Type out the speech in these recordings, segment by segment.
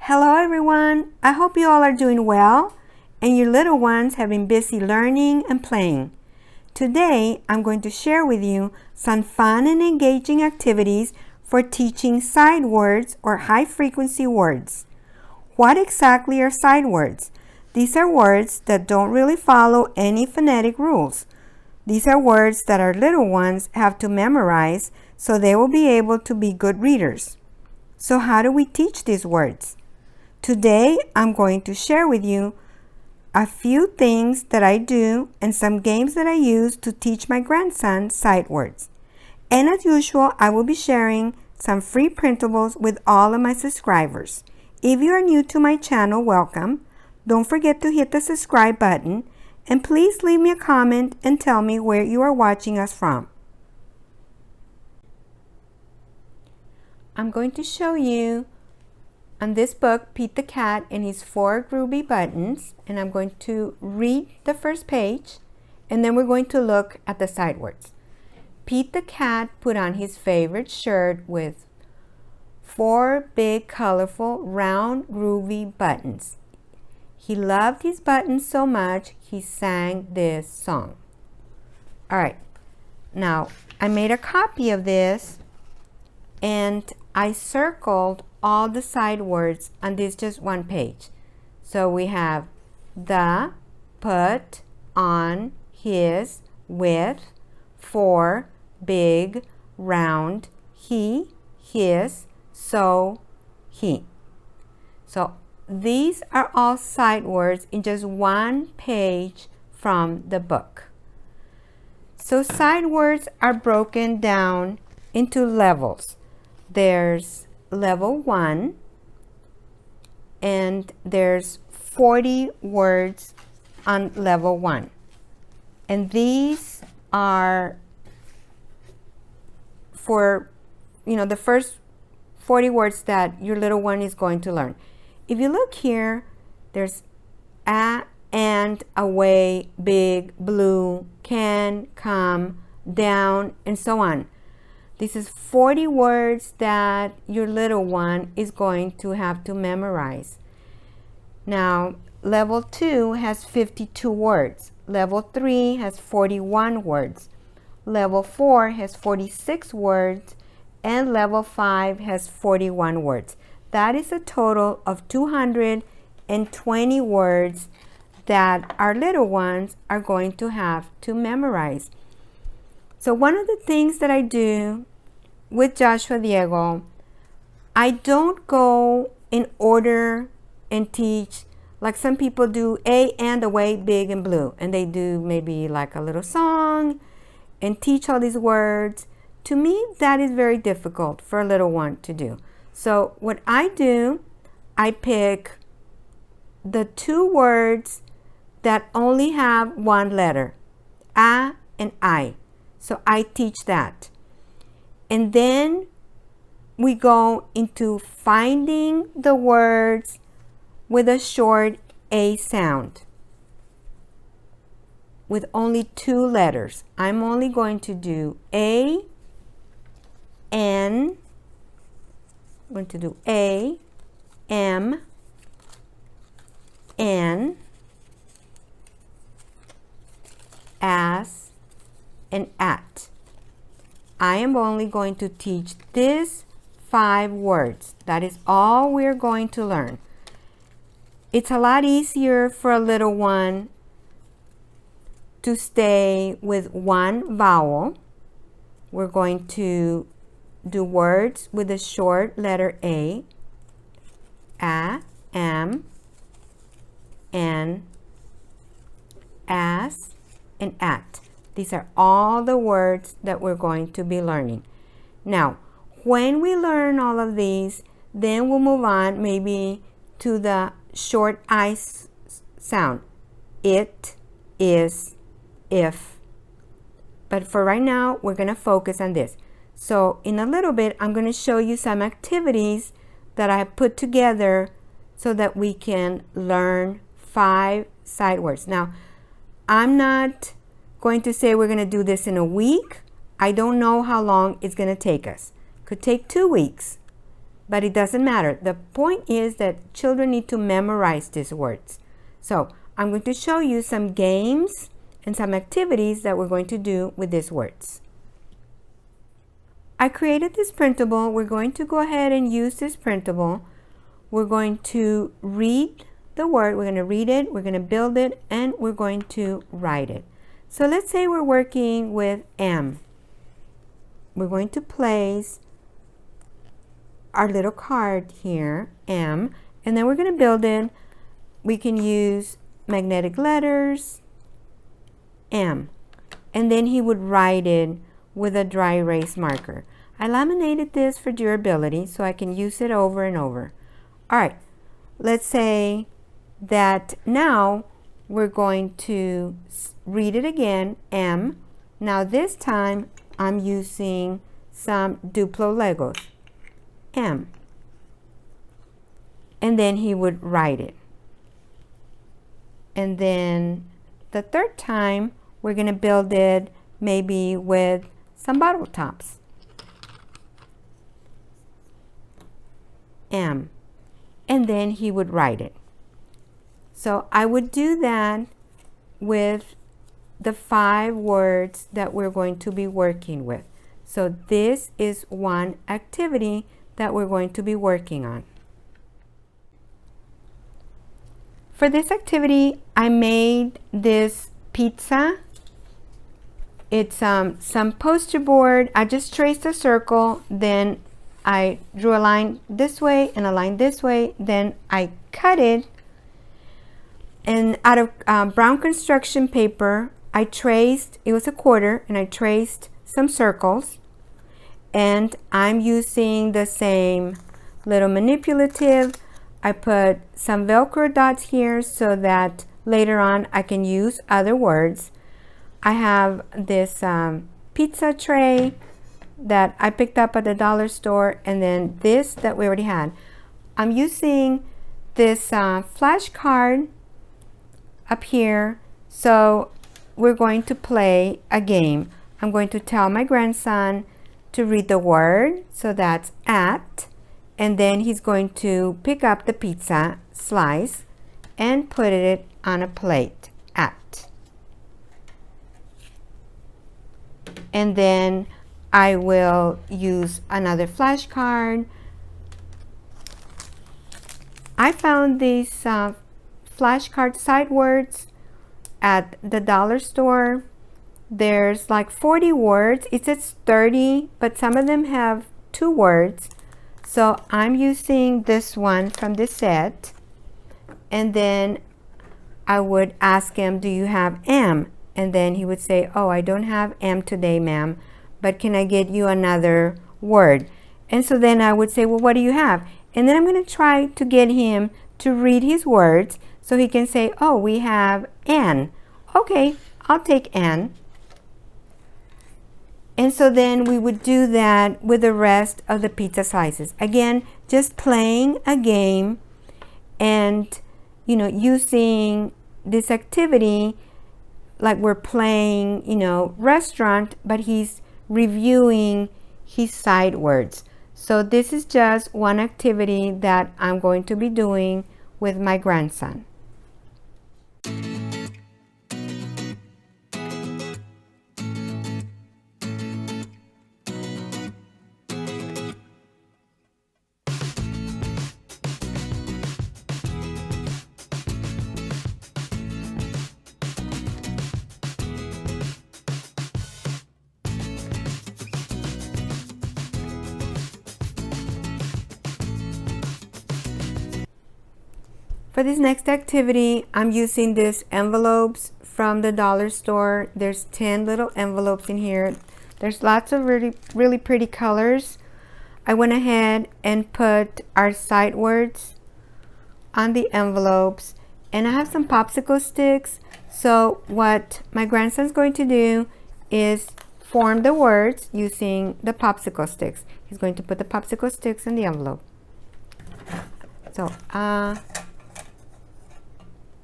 Hello everyone, I hope you all are doing well and your little ones have been busy learning and playing. Today I'm going to share with you some fun and engaging activities for teaching sight words or high frequency words. What exactly are sight words? These are words that don't really follow any phonetic rules. These are words that our little ones have to memorize so they will be able to be good readers. So how do we teach these words? Today, I'm going to share with you a few things that I do and some games that I use to teach my grandson sight words. And as usual, I will be sharing some free printables with all of my subscribers. If you are new to my channel, welcome. Don't forget to hit the subscribe button and please leave me a comment and tell me where you are watching us from. I'm going to show you on this book, Pete the Cat and his 4 groovy buttons, and I'm going to read the first page and then we're going to look at the sight words. Pete the Cat put on his favorite shirt with 4 big, colorful, round, groovy buttons. He loved his buttons so much, he sang this song. All right, now I made a copy of this and I circled all the sight words on this just one page. So we have the, put, on, his, with, for, big, round, he, his, so, he. So these are all sight words in just one page from the book. So sight words are broken down into levels. There's level 1 and there's 40 words on level 1. And these are for, the first 40 words that your little one is going to learn. If you look here, there's a, and, away, big, blue, can, come, down, and so on. This is 40 words that your little one is going to have to memorize. Now, level 2 has 52 words. Level 3 has 41 words. Level 4 has 46 words. And level 5 has 41 words. That is a total of 220 words that our little ones are going to have to memorize. So one of the things that I do with Joshua Diego, I don't go in order and teach like some people do A and away, big and blue. And they do maybe like a little song and teach all these words. To me, that is very difficult for a little one to do. So what I do, I pick the 2 words that only have one letter, A and I. So I teach that. And then we go into finding the words with a short A sound with only 2 letters. I'm only going to do A, N, I'm going to do A, M, N, as, and at. I am only going to teach these 5 words. That is all we're going to learn. It's a lot easier for a little one to stay with one vowel. We're going to do words with a short letter A, am, N, as, and at. These are all the words that we're going to be learning. Now, when we learn all of these, then we'll move on maybe to the short I sound. It, is, if. But for right now, we're going to focus on this. So in a little bit, I'm going to show you some activities that I have put together so that we can learn 5 sight words. Now, I'm not going to say we're going to do this in a week. I don't know how long it's going to take us. Could take 2 weeks. but it doesn't matter. The point is that children need to memorize these words. So I'm going to show you some games and some activities that we're going to do with these words. I created this printable. We're going to go ahead and use this printable. We're going to read the word. We're going to read it, we're going to build it, and we're going to write it. So let's say we're working with M. We're going to place our little card here, M, and then we're going to build it. We can use magnetic letters, M, and then he would write it with a dry erase marker. I laminated this for durability so I can use it over and over. All right, let's say that now we're going to read it again, M. Now this time I'm using some Duplo Legos, M. And then he would write it. And then the third time we're going to build it maybe with some bottle tops, M. And then he would write it. So I would do that with the 5 words that we're going to be working with. So this is one activity that we're going to be working on. For this activity, I made this pizza. It's some poster board. I just traced a circle, then I drew a line this way and a line this way, then I cut it. And out of brown construction paper, I traced, it was a quarter, and I traced some circles. And I'm using the same little manipulative. I put some Velcro dots here so that later on I can use other words. I have this pizza tray that I picked up at the dollar store, and then this that we already had. I'm using this flashcard up here, so we're going to play a game. I'm going to tell my grandson to read the word, so that's at, and then he's going to pick up the pizza slice and put it on a plate, at. And then I will use another flashcard. I found these flashcard sight words at the dollar store. There's like 40 words. It says 30, but some of them have 2 words. So I'm using this one from this set. And then I would ask him, do you have M? And then he would say, oh, I don't have M today, ma'am, but can I get you another word? And so then I would say, well, what do you have? And then I'm going to try to get him to read his words so he can say, oh, we have N. Okay, I'll take N. And so then we would do that with the rest of the pizza slices. Again, just playing a game and, you know, using this activity like we're playing, you know, restaurant, but he's reviewing his sight words. So this is just one activity that I'm going to be doing with my grandson. For this next activity, I'm using these envelopes from the dollar store. There's 10 little envelopes in here. There's lots of really pretty colors. I went ahead and put our sight words on the envelopes, and I have some popsicle sticks. So what my grandson's going to do is form the words using the popsicle sticks. He's going to put the popsicle sticks in the envelope. So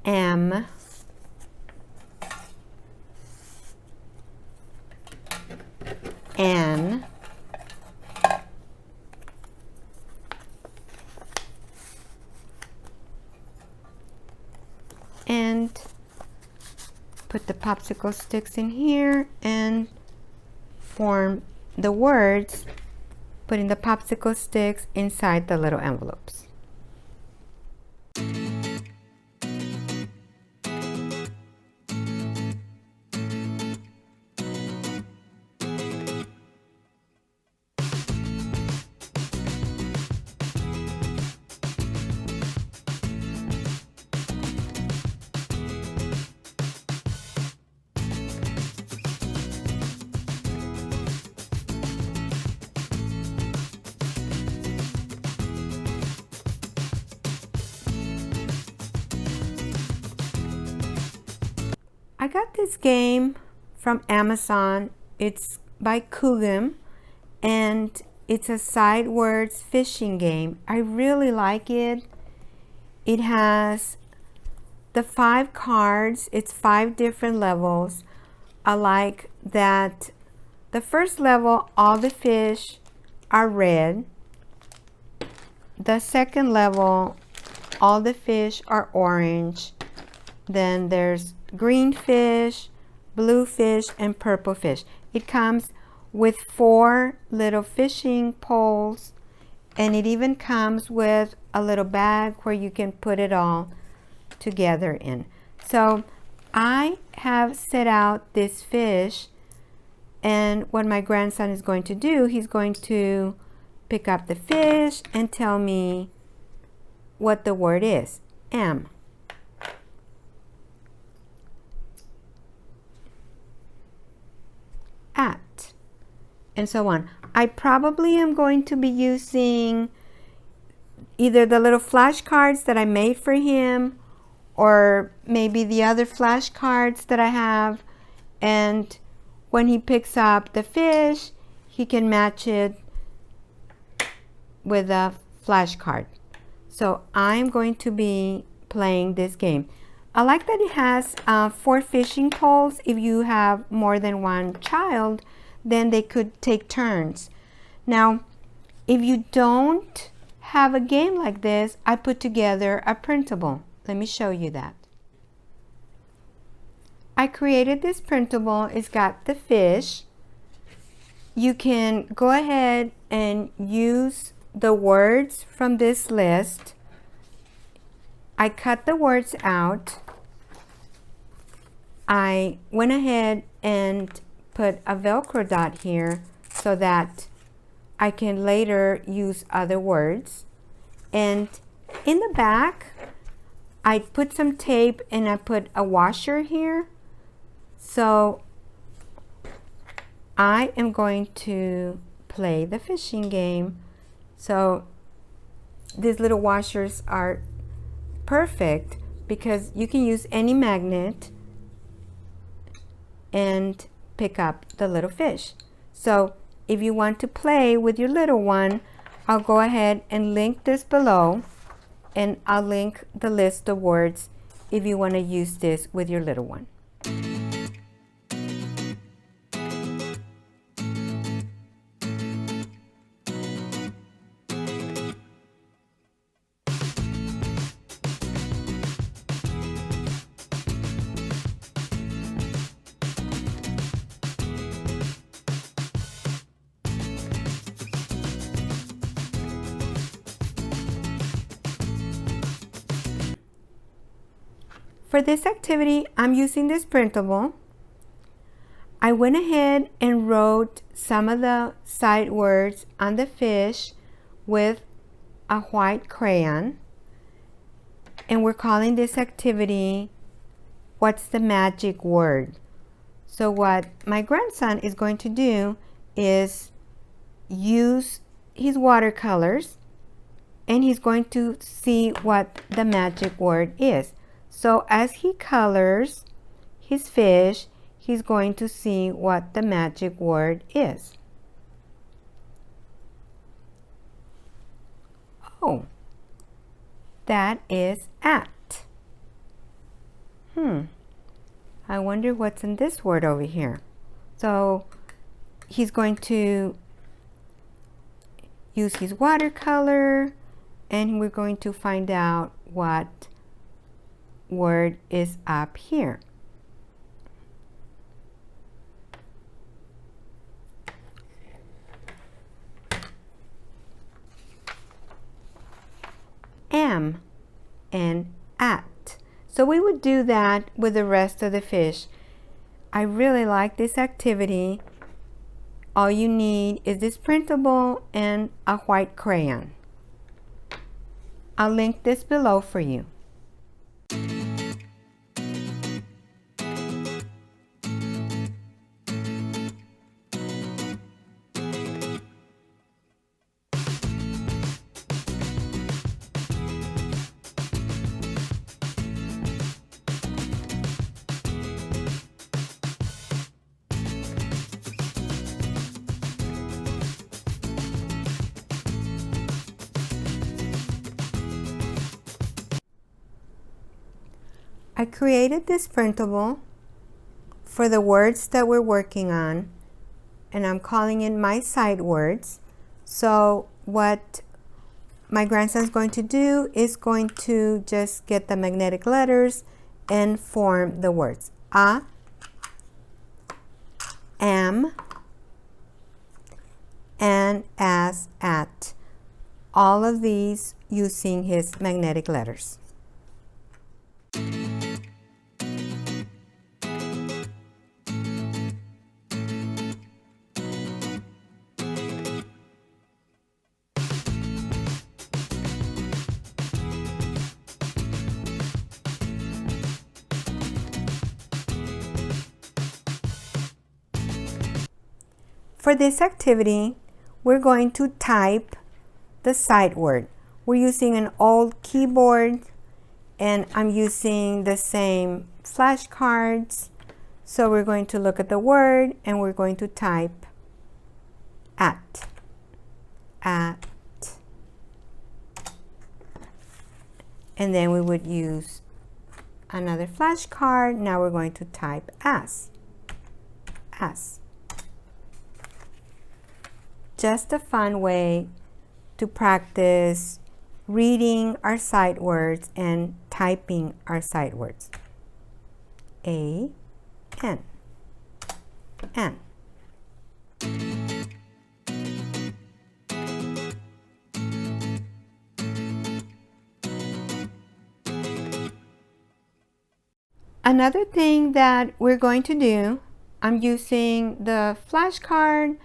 M, N, and put the popsicle sticks in here and form the words, putting the popsicle sticks inside the little envelopes. I got this game from Amazon. It's by Kugum, and it's a side words fishing game. I really like it. It has the 5 cards. It's 5 different levels. I like that the first level, all the fish are red. The second level, all the fish are orange. Then there's green fish, blue fish, and purple fish. It comes with 4 little fishing poles, and it even comes with a little bag where you can put it all together in. So I have set out this fish, and what my grandson is going to do, he's going to pick up the fish and tell me what the word is. M. At, and so on. I probably am going to be using either the little flashcards that I made for him, or maybe the other flashcards that I have, and when he picks up the fish, he can match it with a flashcard. So I'm going to be playing this game. I like that it has 4 fishing poles. If you have more than one child, then they could take turns. Now, if you don't have a game like this, I put together a printable. Let me show you that. I created this printable. It's got the fish. You can go ahead and use the words from this list. I cut the words out. I went ahead and put a Velcro dot here so that I can later use other words. And in the back, I put some tape and I put a washer here. So I am going to play the fishing game. So these little washers are perfect because you can use any magnet and pick up the little fish. So if you want to play with your little one, I'll go ahead and link this below, and I'll link the list of words if you want to use this with your little one. For this activity, I'm using this printable. I went ahead and wrote some of the side words on the fish with a white crayon. And we're calling this activity, What's the Magic Word? So what my grandson is going to do is use his watercolors, and he's going to see what the magic word is. So as he colors his fish, he's going to see what the magic word is. Oh, that is at. I wonder what's in this word over here. So he's going to use his watercolor, and we're going to find out what word is up here. Am and at. So we would do that with the rest of the fish. I really like this activity. All you need is this printable and a white crayon. I'll link this below for you. I created this printable for the words that we're working on, and I'm calling it my sight words. So what my grandson's going to do is going to just get the magnetic letters and form the words. A, am, and, as, at. All of these using his magnetic letters. For this activity, we're going to type the sight word. We're using an old keyboard, and I'm using the same flashcards. So we're going to look at the word and we're going to type at. And then we would use another flashcard. Now we're going to type as. Just a fun way to practice reading our sight words and typing our sight words. A, N, N. Another thing that we're going to do, I'm using the flashcard.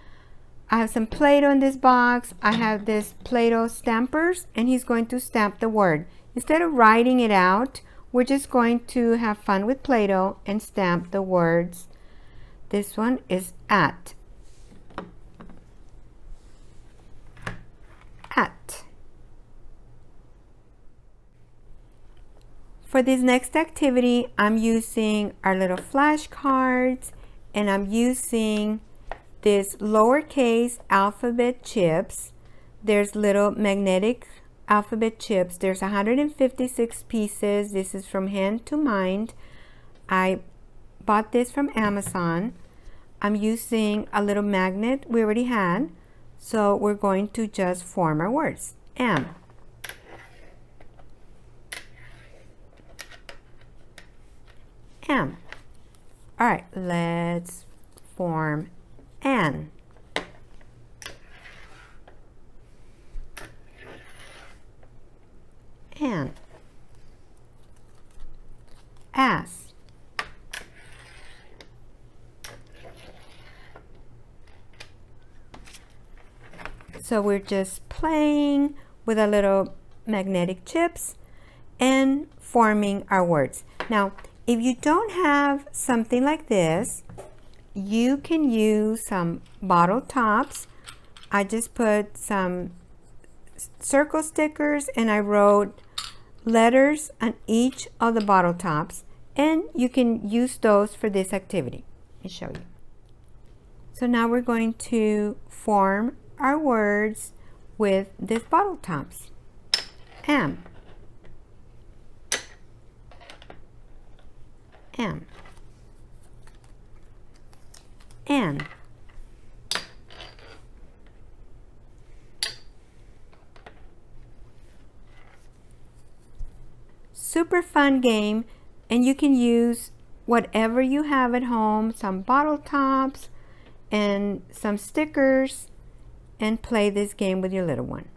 I have some Play-Doh in this box. I have this Play-Doh stampers, and he's going to stamp the word. Instead of writing it out, we're just going to have fun with Play-Doh and stamp the words. This one is at. At. For this next activity, I'm using our little flashcards, and I'm using this lowercase alphabet chips. There's little magnetic alphabet chips. There's 156 pieces. This is from Hand to Mind. I bought this from Amazon. I'm using a little magnet we already had. So we're going to just form our words. Am. Am. All right, let's form an. An. As. So we're just playing with a little magnetic chips and forming our words. Now, if you don't have something like this, you can use some bottle tops. I just put some circle stickers and I wrote letters on each of the bottle tops, and you can use those for this activity. Let me show you. So now we're going to form our words with these bottle tops. Am. Am. An. Super fun game And you can use whatever you have at home, some bottle tops and some stickers, and play this game with your little one.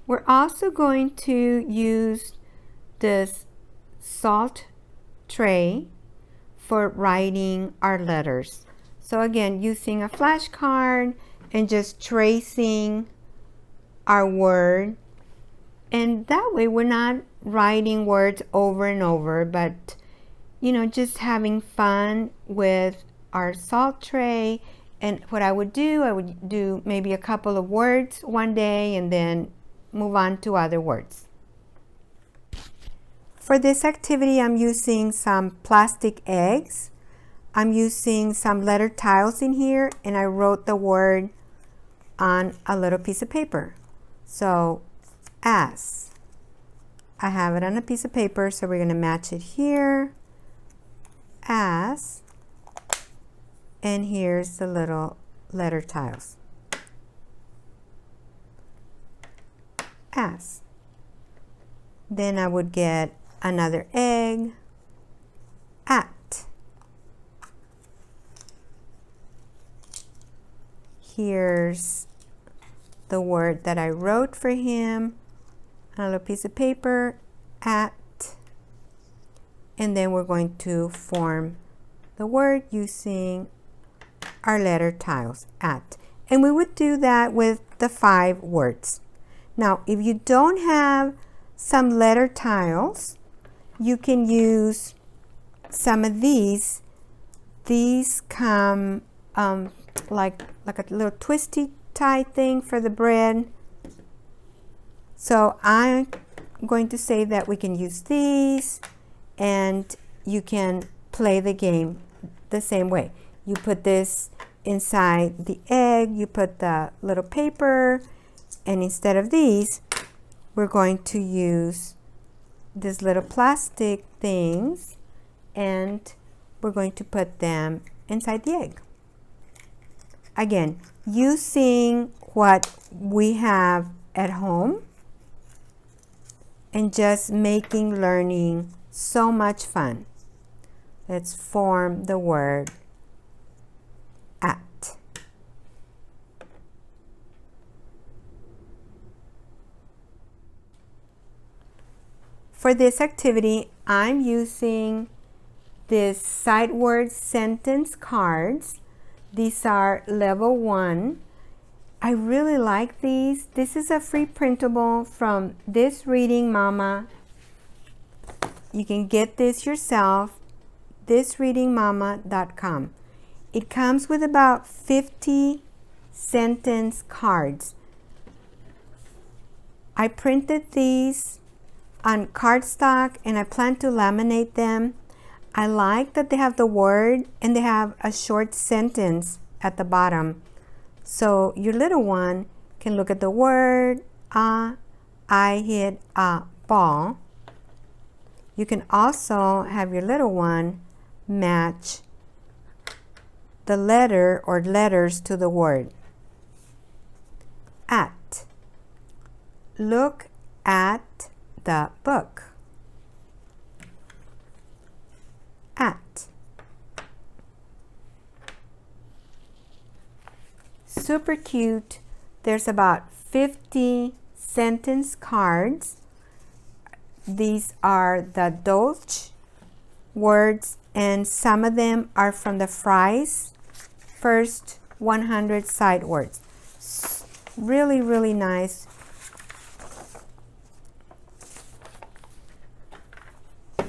We're also going to use this salt tray for writing our letters. So again, using a flashcard and just tracing our word. And that way we're not writing words over and over, but just having fun with our salt tray. And what I would do maybe a couple of words one day and then move on to other words. For this activity, I'm using some plastic eggs. I'm using some letter tiles in here, and I wrote the word on a little piece of paper. So, as. I have it on a piece of paper, so we're going to match it here. As. And here's the little letter tiles. As. Then I would get another egg. At. Here's the word that I wrote for him on a little piece of paper. At. And then we're going to form the word using our letter tiles. At. And we would do that with the 5 words. Now, if you don't have some letter tiles, you can use some of these. These come like a little twisty tie thing for the bread. So I'm going to say that we can use these, and you can play the game the same way. You put this inside the egg, you put the little paper, and instead of these, we're going to use these little plastic things, and we're going to put them inside the egg. Again, using what we have at home and just making learning so much fun. Let's form the word at. For this activity, I'm using this sight word sentence cards. These are level 1. I really like these. This is a free printable from This Reading Mama. You can get this yourself, thisreadingmama.com. It comes with about 50 sentence cards. I printed these on cardstock and I plan to laminate them. I like that they have the word and they have a short sentence at the bottom. So your little one can look at the word, I hit a ball. You can also have your little one match the letter or letters to the word. At. Look at the book. At. Super cute. There's about 50 sentence cards. These are the Dolce words, and some of them are from the Fry's first 100 sight words. Really, really nice.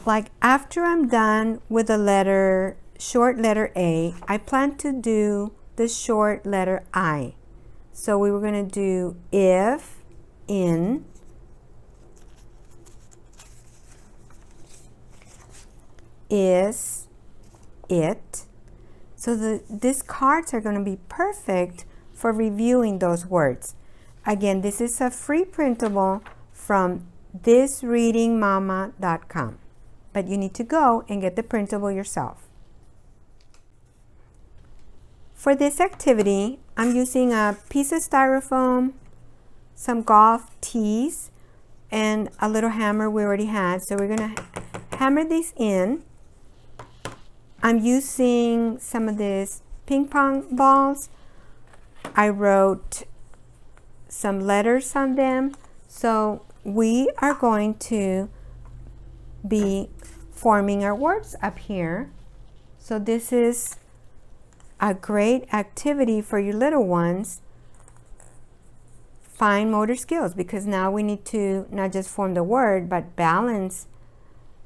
Like after I'm done with the short letter A, I plan to do the short letter I. So we were going to do if, in, is, it. So these cards are going to be perfect for reviewing those words. Again, this is a free printable from thisreadingmama.com. But you need to go and get the printable yourself. For this activity, I'm using a piece of styrofoam, some golf tees, and a little hammer we already had. So we're gonna hammer these in. I'm using some of these ping pong balls. I wrote some letters on them. So we are going to be forming our words up here. So this is a great activity for your little ones. Fine motor skills, because now we need to not just form the word, but balance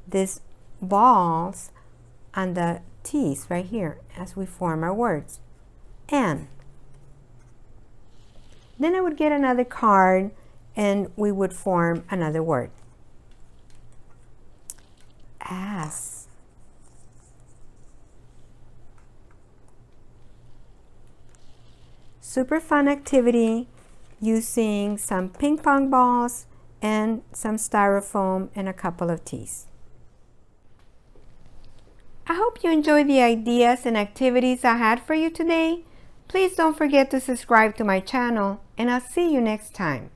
these balls on the T's right here as we form our words. And then I would get another card and we would form another word. Ass. Super fun activity using some ping pong balls and some styrofoam and a couple of T's. I hope you enjoyed the ideas and activities I had for you today. Please don't forget to subscribe to my channel, and I'll see you next time.